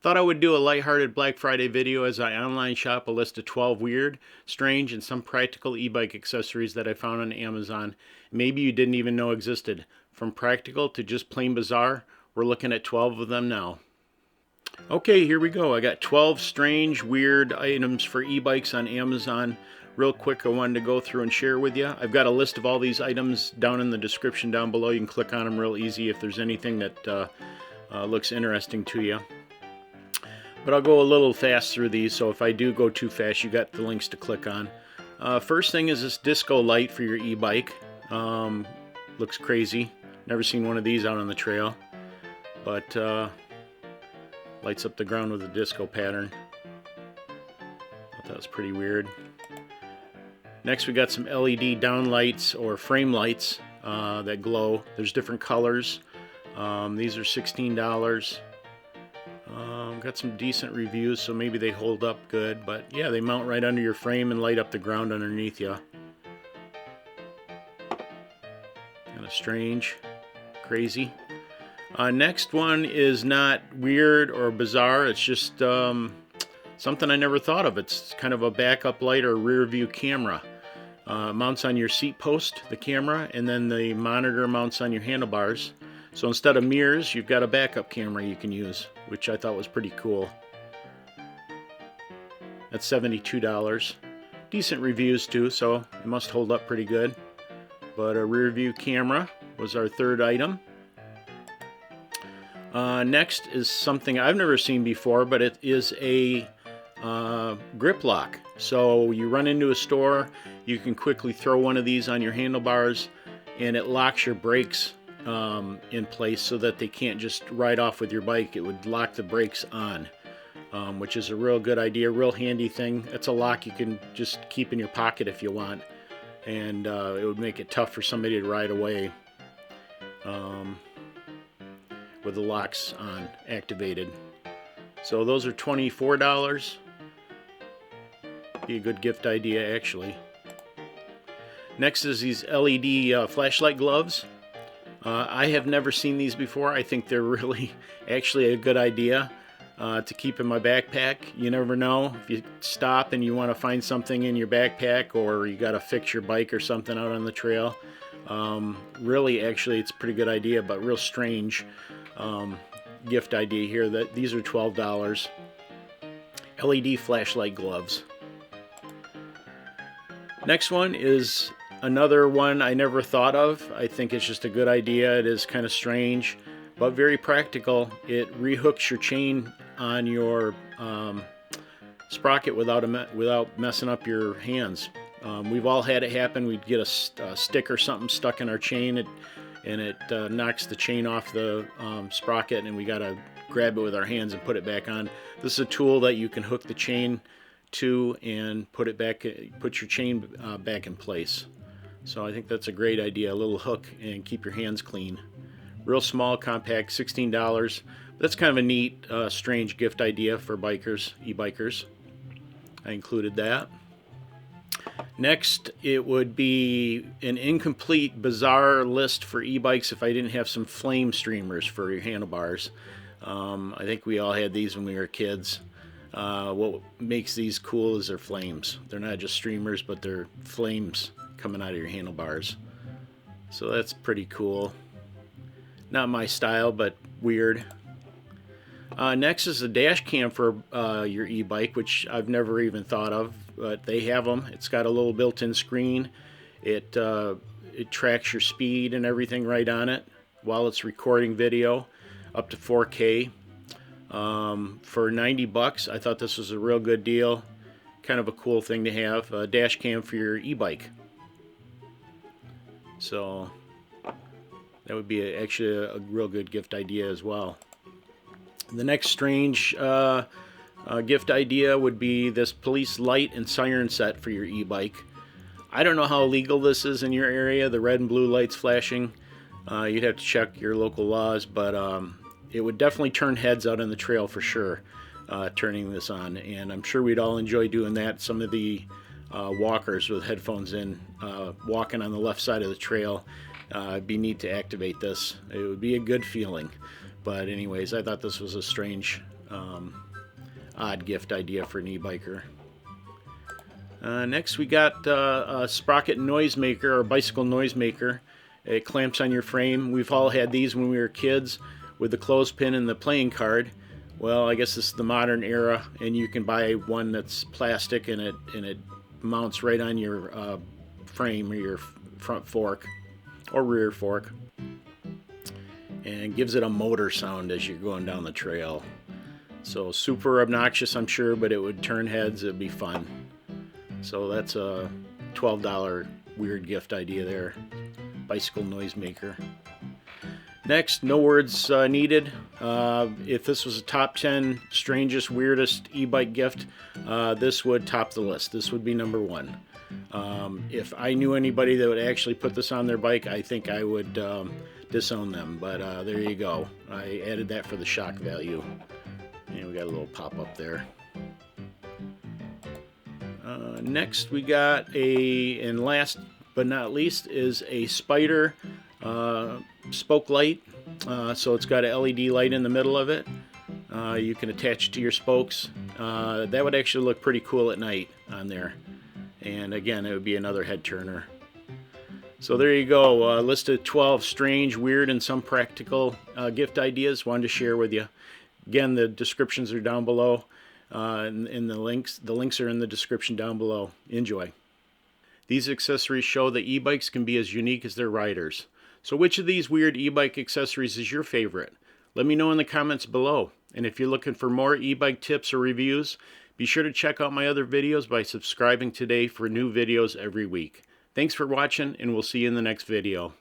Thought I would do a lighthearted Black Friday video as I online shop a list of 12 weird, strange, and some practical e-bike accessories that I found on Amazon. Maybe you didn't even know existed. From practical to just plain bizarre, we're looking at 12 of them now. Okay, here we go. I got 12 strange, weird items for e-bikes on Amazon. Real quick, I wanted to go through and share with you. I've got a list of all these items down in the description down below. You can click on them real easy if there's anything that looks interesting to you. But I'll go a little fast through these, so if I do go too fast, you got the links to click on. First thing is this disco light for your e-bike. Looks crazy. Never seen one of these out on the trail, but lights up the ground with a disco pattern. Thought that was pretty weird. Next, we got some LED downlights or frame lights that glow. There's different colors. These are $16. Got some decent reviews, so maybe they hold up good, but yeah, they mount right under your frame and light up the ground underneath you. Kind of strange, crazy. Next one is not weird or bizarre, it's just something I never thought of. It's kind of a backup light or rear view camera. Mounts on your seat post, the camera, and then the monitor mounts on your handlebars. So instead of mirrors, you've got a backup camera you can use, which I thought was pretty cool. That's $72. Decent reviews too, so it must hold up pretty good. But a rear view camera was our third item. Next is something I've never seen before, but it is a grip lock. So you run into a store, you can quickly throw one of these on your handlebars, and it locks your brakes in place so that they can't just ride off with your bike. It would lock the brakes on, which is a real good idea, real handy thing. It's a lock you can just keep in your pocket if you want, and it would make it tough for somebody to ride away with the locks on activated. So those are $24. Be a good gift idea, actually. Next is these LED flashlight gloves. I have never seen these before. I think they're really actually a good idea to keep in my backpack. You never know if you stop and you want to find something in your backpack, or you got to fix your bike or something out on the trail. Really, actually, it's a pretty good idea, but real strange gift idea here. That these are $12. LED flashlight gloves. Next one is another one I never thought of. I think it's just a good idea. It is kind of strange, but very practical. It rehooks your chain on your sprocket without messing up your hands. We've all had it happen. We'd get a stick or something stuck in our chain, and it knocks the chain off the sprocket, and we got to grab it with our hands and put it back on. This is a tool that you can hook the chain to and put your chain back in place. So I think that's a great idea, a little hook, and keep your hands clean. Real small, compact, $16. That's kind of a neat, strange gift idea for bikers, e-bikers. I included that. Next, it would be an incomplete, bizarre list for e-bikes if I didn't have some flame streamers for your handlebars. I think we all had these when we were kids. What makes these cool is their flames. They're not just streamers, but they're flames coming out of your handlebars. So that's pretty cool. Not my style, but weird. Next is a dash cam for your e-bike, which I've never even thought of, but they have them. It's got a little built-in screen. It tracks your speed and everything right on it while it's recording video up to 4K. For $90, I thought this was a real good deal. Kind of a cool thing to have, a dash cam for your e-bike. So that would be actually a real good gift idea as well. The next strange gift idea would be this police light and siren set for your e-bike. I don't know how legal this is in your area, the red and blue lights flashing. You'd have to check your local laws, but it would definitely turn heads out on the trail for sure, turning this on. And I'm sure we'd all enjoy doing that. Some of the walkers with headphones in, walking on the left side of the trail, it'd be neat to activate this. It would be a good feeling. But anyways, I thought this was a strange odd gift idea for an e-biker. Next we got a sprocket noisemaker, or bicycle noisemaker. It clamps on your frame. We've all had these when we were kids with the clothespin and the playing card. Well, I guess this is the modern era, and you can buy one that's plastic and it mounts right on your frame or your front fork or rear fork, and gives it a motor sound as you're going down the trail. So super obnoxious, I'm sure, but it would turn heads. It'd be fun. So that's a $12 weird gift idea there. Bicycle noisemaker. Next, no words needed. If this was a top 10 strangest, weirdest e-bike gift, this would top the list. This would be number one. If I knew anybody that would actually put this on their bike, I think I would disown them. But there you go. I added that for the shock value. And we got a little pop-up there. Next we got and last but not least, is a spider spoke light. So it's got an LED light in the middle of it. You can attach it to your spokes. That would actually look pretty cool at night on there. And again, it would be another head turner. So there you go, a list of 12 strange, weird, and some practical gift ideas wanted to share with you. Again, the descriptions are down below, and the links are in the description down below. Enjoy. These accessories show that e-bikes can be as unique as their riders. So which of these weird e-bike accessories is your favorite? Let me know in the comments below. And if you're looking for more e-bike tips or reviews, be sure to check out my other videos by subscribing today for new videos every week. Thanks for watching, and we'll see you in the next video.